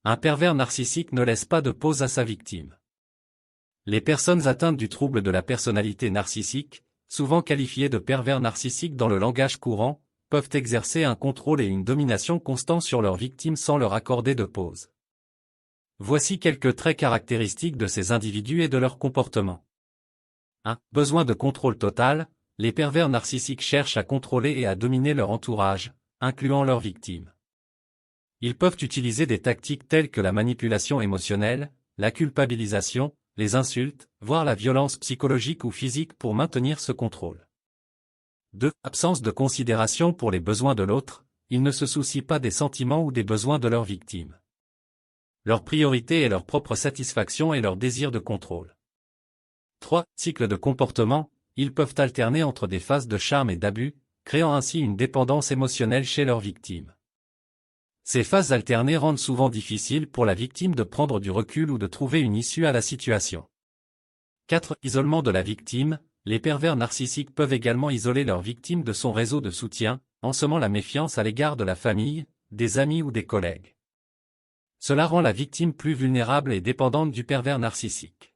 Un pervers narcissique ne laisse pas de pause à sa victime. Les personnes atteintes du trouble de la personnalité narcissique, souvent qualifiées de pervers narcissiques dans le langage courant, peuvent exercer un contrôle et une domination constants sur leur victime sans leur accorder de pause. Voici quelques traits caractéristiques de ces individus et de leur comportement. 1. Besoin de contrôle total. Les pervers narcissiques cherchent à contrôler et à dominer leur entourage, incluant leurs victimes. Ils peuvent utiliser des tactiques telles que la manipulation émotionnelle, la culpabilisation, les insultes, voire la violence psychologique ou physique pour maintenir ce contrôle. 2. Absence de considération pour les besoins de l'autre. Ils ne se soucient pas des sentiments ou des besoins de leurs victimes. Leur priorité est leur propre satisfaction et leur désir de contrôle. 3. Cycle de comportement. Ils peuvent alterner entre des phases de charme et d'abus, créant ainsi une dépendance émotionnelle chez leurs victimes. Ces phases alternées rendent souvent difficile pour la victime de prendre du recul ou de trouver une issue à la situation. 4. Isolement de la victime. Les pervers narcissiques peuvent également isoler leur victime de son réseau de soutien, en semant la méfiance à l'égard de la famille, des amis ou des collègues. Cela rend la victime plus vulnérable et dépendante du pervers narcissique.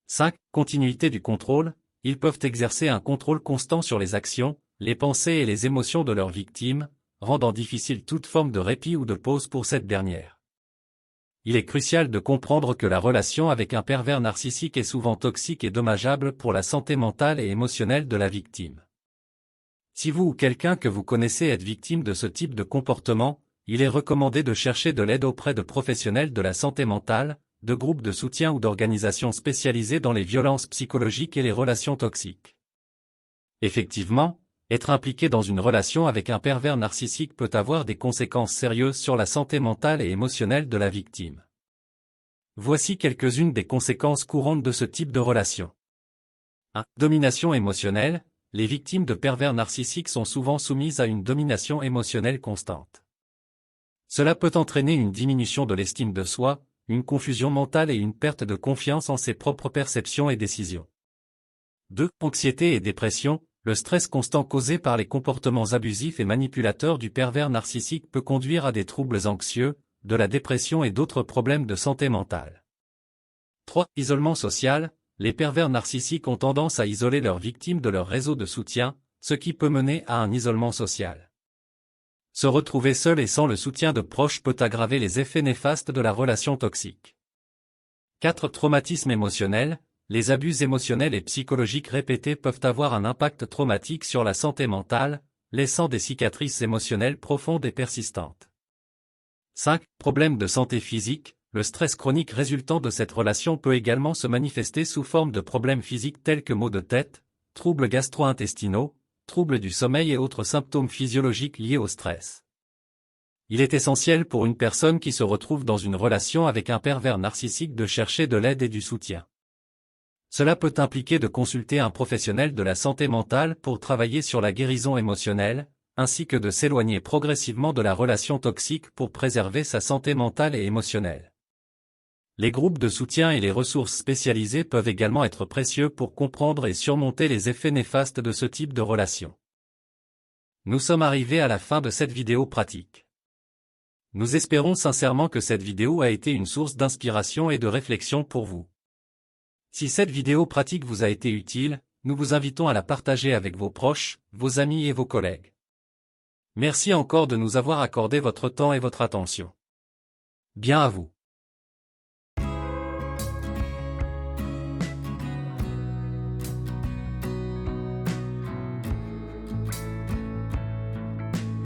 5. Continuité du contrôle. Ils peuvent exercer un contrôle constant sur les actions, les pensées et les émotions de leur victime, rendant difficile toute forme de répit ou de pause pour cette dernière. Il est crucial de comprendre que la relation avec un pervers narcissique est souvent toxique et dommageable pour la santé mentale et émotionnelle de la victime. Si vous ou quelqu'un que vous connaissez êtes victime de ce type de comportement, il est recommandé de chercher de l'aide auprès de professionnels de la santé mentale, de groupes de soutien ou d'organisations spécialisées dans les violences psychologiques et les relations toxiques. Effectivement, être impliqué dans une relation avec un pervers narcissique peut avoir des conséquences sérieuses sur la santé mentale et émotionnelle de la victime. Voici quelques-unes des conséquences courantes de ce type de relation. 1. Domination émotionnelle. Les victimes de pervers narcissiques sont souvent soumises à une domination émotionnelle constante. Cela peut entraîner une diminution de l'estime de soi, une confusion mentale et une perte de confiance en ses propres perceptions et décisions. 2. Anxiété et dépression. Le stress constant causé par les comportements abusifs et manipulateurs du pervers narcissique peut conduire à des troubles anxieux, de la dépression et d'autres problèmes de santé mentale. 3. Isolement social. Les pervers narcissiques ont tendance à isoler leurs victimes de leur réseau de soutien, ce qui peut mener à un isolement social. Se retrouver seul et sans le soutien de proches peut aggraver les effets néfastes de la relation toxique. 4. Traumatisme émotionnel. Les abus émotionnels et psychologiques répétés peuvent avoir un impact traumatique sur la santé mentale, laissant des cicatrices émotionnelles profondes et persistantes. 5. Problèmes de santé physique. Le stress chronique résultant de cette relation peut également se manifester sous forme de problèmes physiques tels que maux de tête, troubles gastro-intestinaux, troubles du sommeil et autres symptômes physiologiques liés au stress. Il est essentiel pour une personne qui se retrouve dans une relation avec un pervers narcissique de chercher de l'aide et du soutien. Cela peut impliquer de consulter un professionnel de la santé mentale pour travailler sur la guérison émotionnelle, ainsi que de s'éloigner progressivement de la relation toxique pour préserver sa santé mentale et émotionnelle. Les groupes de soutien et les ressources spécialisées peuvent également être précieux pour comprendre et surmonter les effets néfastes de ce type de relation. Nous sommes arrivés à la fin de cette vidéo pratique. Nous espérons sincèrement que cette vidéo a été une source d'inspiration et de réflexion pour vous. Si cette vidéo pratique vous a été utile, nous vous invitons à la partager avec vos proches, vos amis et vos collègues. Merci encore de nous avoir accordé votre temps et votre attention. Bien à vous.